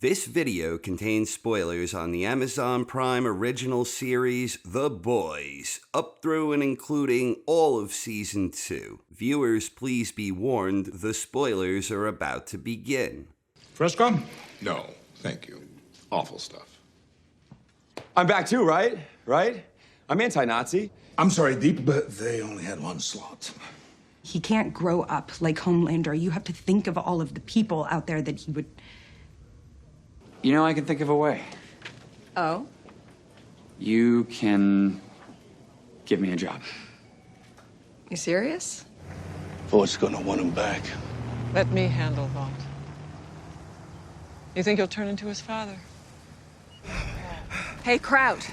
This video contains spoilers on the Amazon Prime original series, The Boys, up through and including all of Season 2. Viewers, please be warned, the spoilers are about to begin. Fresco? No, thank you. Awful stuff. I'm back too, right? Right? I'm anti-Nazi. I'm sorry, Deep, but they only had one slot. He can't grow up like Homelander. You have to think of all of the people out there that he would... You know, I can think of a way. Oh? You can give me a job. You serious? Voight's gonna want him back. Let me handle Vought. You think he'll turn into his father? Hey, Kraut.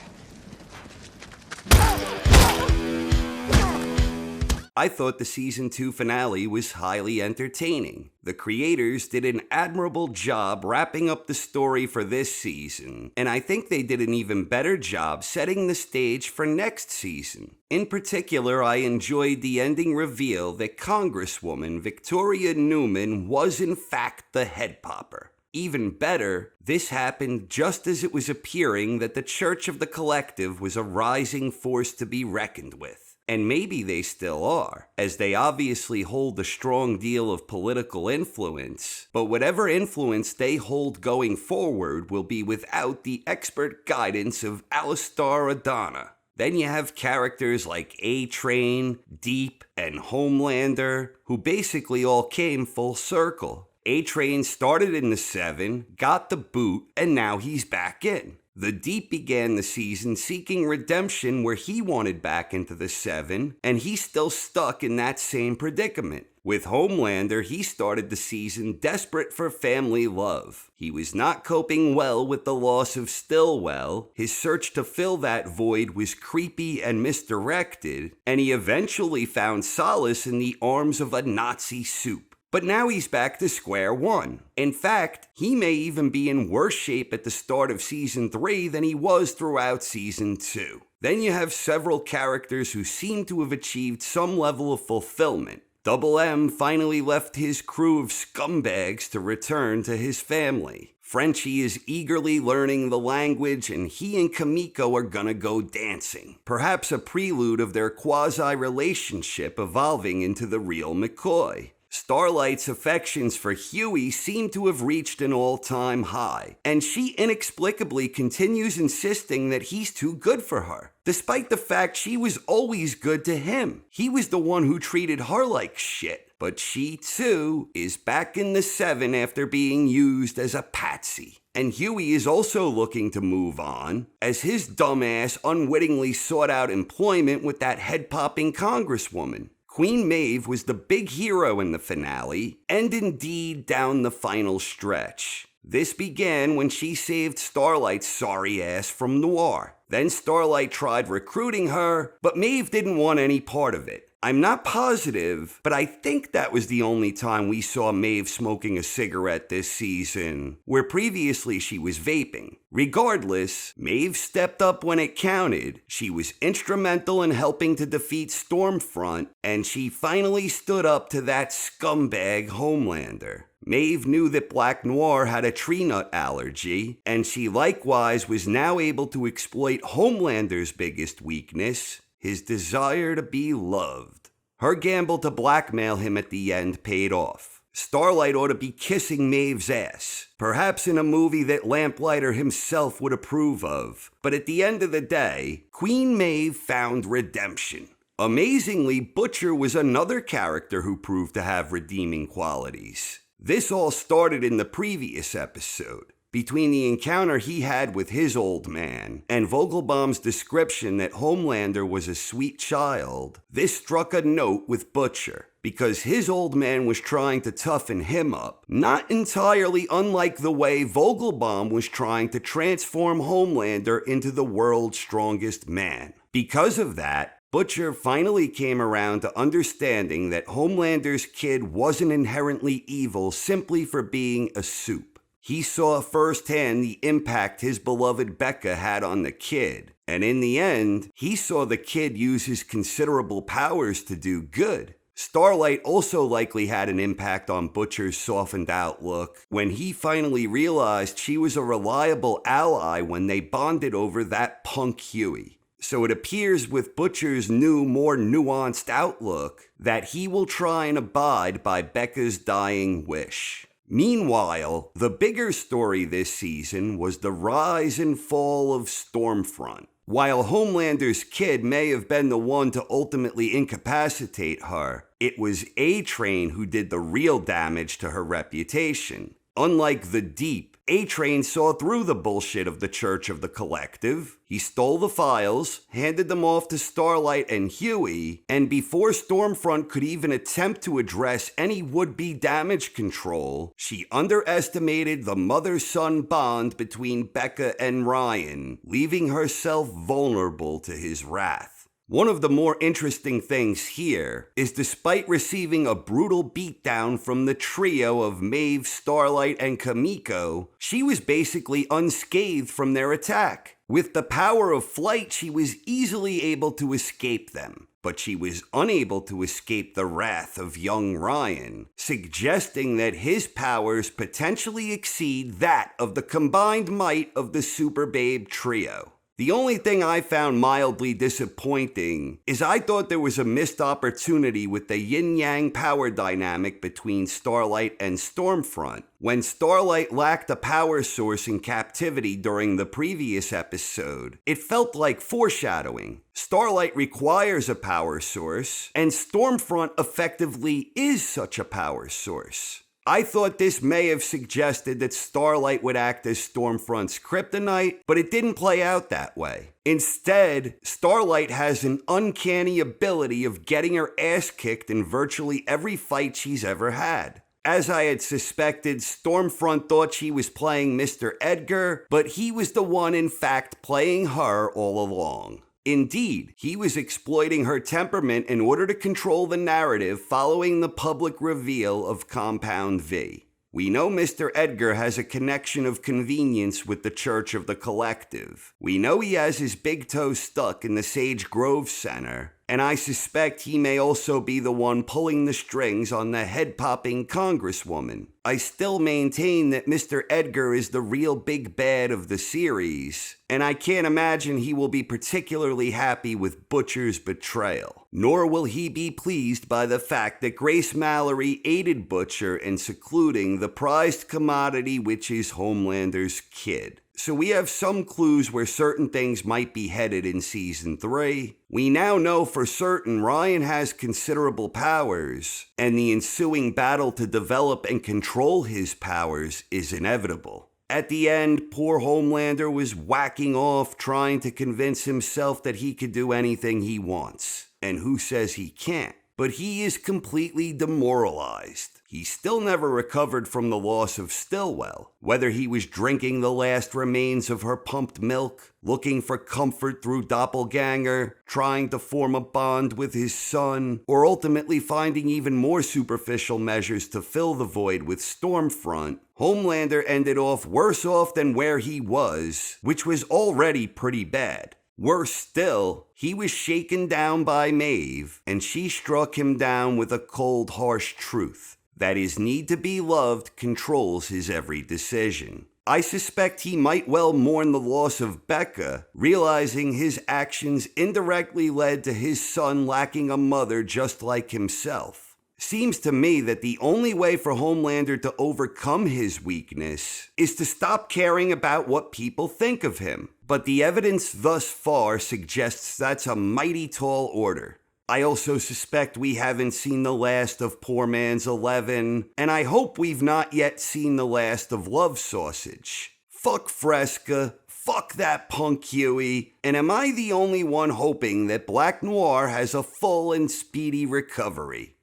I thought the Season 2 finale was highly entertaining. The creators did an admirable job wrapping up the story for this season, and I think they did an even better job setting the stage for next season. In particular, I enjoyed the ending reveal that Congresswoman Victoria Newman was in fact the head popper. Even better, this happened just as it was appearing that the Church of the Collective was a rising force to be reckoned with. And maybe they still are, as they obviously hold a strong deal of political influence. But whatever influence they hold going forward will be without the expert guidance of Alistar Adana. Then you have characters like A-Train, Deep, and Homelander, who basically all came full circle. A-Train started in the 7, got the boot, and now he's back in. The Deep began the season seeking redemption where he wanted back into the 7, and he's still stuck in that same predicament. With Homelander, he started the season desperate for family love. He was not coping well with the loss of Stillwell, his search to fill that void was creepy and misdirected, and he eventually found solace in the arms of a Nazi soup. But now he's back to square one. In fact, he may even be in worse shape at the start of Season 3 than he was throughout Season 2. Then you have several characters who seem to have achieved some level of fulfillment. Double M finally left his crew of scumbags to return to his family. Frenchie is eagerly learning the language, and he and Kamiko are gonna go dancing. Perhaps a prelude of their quasi-relationship evolving into the real McCoy. Starlight's affections for Huey seem to have reached an all-time high, and she inexplicably continues insisting that he's too good for her, despite the fact she was always good to him. He was the one who treated her like shit, but she, too, is back in the 7 after being used as a patsy. And Huey is also looking to move on, as his dumbass unwittingly sought out employment with that head-popping congresswoman. Queen Maeve was the big hero in the finale, and indeed down the final stretch. This began when she saved Starlight's sorry ass from Noir. Then Starlight tried recruiting her, but Maeve didn't want any part of it. I'm not positive, but I think that was the only time we saw Maeve smoking a cigarette this season, where previously she was vaping. Regardless, Maeve stepped up when it counted. She was instrumental in helping to defeat Stormfront, and she finally stood up to that scumbag Homelander. Maeve knew that Black Noir had a tree nut allergy, and she likewise was now able to exploit Homelander's biggest weakness, his desire to be loved. Her gamble to blackmail him at the end paid off. Starlight ought to be kissing Maeve's ass, perhaps in a movie that Lamplighter himself would approve of. But at the end of the day, Queen Maeve found redemption. Amazingly, Butcher was another character who proved to have redeeming qualities. This all started in the previous episode. Between the encounter he had with his old man and Vogelbaum's description that Homelander was a sweet child, this struck a note with Butcher, because his old man was trying to toughen him up, not entirely unlike the way Vogelbaum was trying to transform Homelander into the world's strongest man. Because of that, Butcher finally came around to understanding that Homelander's kid wasn't inherently evil simply for being a soup. He saw firsthand the impact his beloved Becca had on the kid, and in the end, he saw the kid use his considerable powers to do good. Starlight also likely had an impact on Butcher's softened outlook when he finally realized she was a reliable ally when they bonded over that punk Huey. So it appears with Butcher's new, more nuanced outlook that he will try and abide by Becca's dying wish. Meanwhile, the bigger story this season was the rise and fall of Stormfront. While Homelander's kid may have been the one to ultimately incapacitate her, it was A-Train who did the real damage to her reputation. Unlike the Deep, A-Train saw through the bullshit of the Church of the Collective. He stole the files, handed them off to Starlight and Huey, and before Stormfront could even attempt to address any would-be damage control, she underestimated the mother-son bond between Becca and Ryan, leaving herself vulnerable to his wrath. One of the more interesting things here is despite receiving a brutal beatdown from the trio of Maeve, Starlight, and Kamiko, she was basically unscathed from their attack. With the power of flight, she was easily able to escape them. But she was unable to escape the wrath of young Ryan, suggesting that his powers potentially exceed that of the combined might of the Super Babe trio. The only thing I found mildly disappointing is I thought there was a missed opportunity with the yin-yang power dynamic between Starlight and Stormfront. When Starlight lacked a power source in captivity during the previous episode, it felt like foreshadowing. Starlight requires a power source, and Stormfront effectively is such a power source. I thought this may have suggested that Starlight would act as Stormfront's kryptonite, but it didn't play out that way. Instead, Starlight has an uncanny ability of getting her ass kicked in virtually every fight she's ever had. As I had suspected, Stormfront thought she was playing Mr. Edgar, but he was the one in fact playing her all along. Indeed, he was exploiting her temperament in order to control the narrative following the public reveal of Compound V. We know Mr. Edgar has a connection of convenience with the Church of the Collective. We know he has his big toe stuck in the Sage Grove Center, and I suspect he may also be the one pulling the strings on the head-popping congresswoman. I still maintain that Mr. Edgar is the real big bad of the series, and I can't imagine he will be particularly happy with Butcher's betrayal. Nor will he be pleased by the fact that Grace Mallory aided Butcher in secluding the prized commodity which is Homelander's kid. So we have some clues where certain things might be headed in Season 3. We now know for certain Ryan has considerable powers, and the ensuing battle to develop and control his powers is inevitable. At the end, poor Homelander was whacking off trying to convince himself that he could do anything he wants. And who says he can't? But he is completely demoralized. He still never recovered from the loss of Stillwell. Whether he was drinking the last remains of her pumped milk, looking for comfort through Doppelganger, trying to form a bond with his son, or ultimately finding even more superficial measures to fill the void with Stormfront, Homelander ended worse off than where he was, which was already pretty bad. Worse still, he was shaken down by Maeve, and she struck him down with a cold, harsh truth, that his need to be loved controls his every decision. I suspect he might well mourn the loss of Becca, realizing his actions indirectly led to his son lacking a mother just like himself. Seems to me that the only way for Homelander to overcome his weakness is to stop caring about what people think of him. But the evidence thus far suggests that's a mighty tall order. I also suspect we haven't seen the last of Poor Man's 11, and I hope we've not yet seen the last of Love Sausage. Fuck Fresca, fuck that punk Huey, and am I the only one hoping that Black Noir has a full and speedy recovery?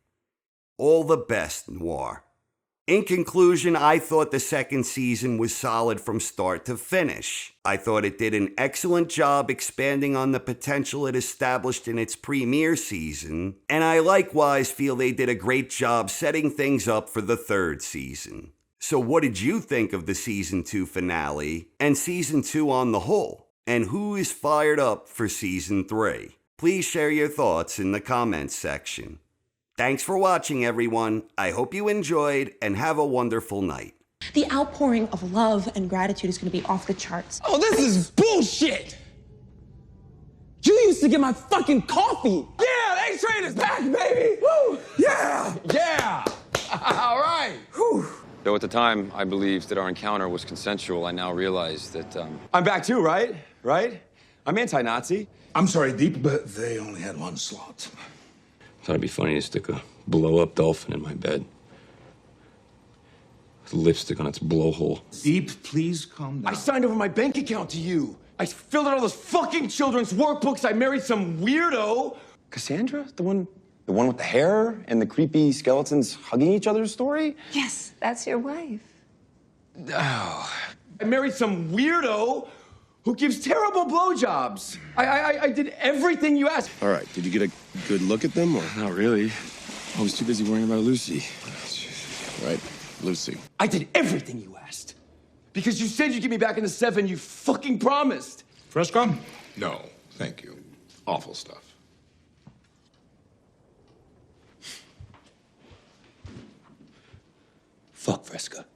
All the best, Noir. In conclusion, I thought the second season was solid from start to finish. I thought it did an excellent job expanding on the potential it established in its premiere season, and I likewise feel they did a great job setting things up for the third season. So what did you think of the Season 2 finale, and Season 2 on the whole? And who is fired up for Season 3? Please share your thoughts in the comments section. Thanks for watching, everyone. I hope you enjoyed and have a wonderful night. The outpouring of love and gratitude is going to be off the charts. Oh, this is bullshit! You used to get my fucking coffee! Yeah, the A-Train is back, baby! Woo! Yeah! Yeah! All right! Whew. Though at the time I believed that our encounter was consensual, I now realize that, I'm back too, right? Right? I'm anti-Nazi. I'm sorry, Deep, but they only had one slot. Thought it'd be funny to stick a blow-up dolphin in my bed. With lipstick on its blowhole. Deep, please calm down. I signed over my bank account to you. I filled out all those fucking children's workbooks. I married some weirdo. Cassandra? The one with the hair and the creepy skeletons hugging each other's story? Yes, that's your wife. Oh. I married some weirdo who gives terrible blowjobs. I did everything you asked. All right, did you get a good look at them, or? Not really. I was too busy worrying about Lucy. Right, Lucy. I did everything you asked. Because you said you'd get me back in the 7, you fucking promised. Fresco? No, thank you. Awful stuff. Fuck Fresca.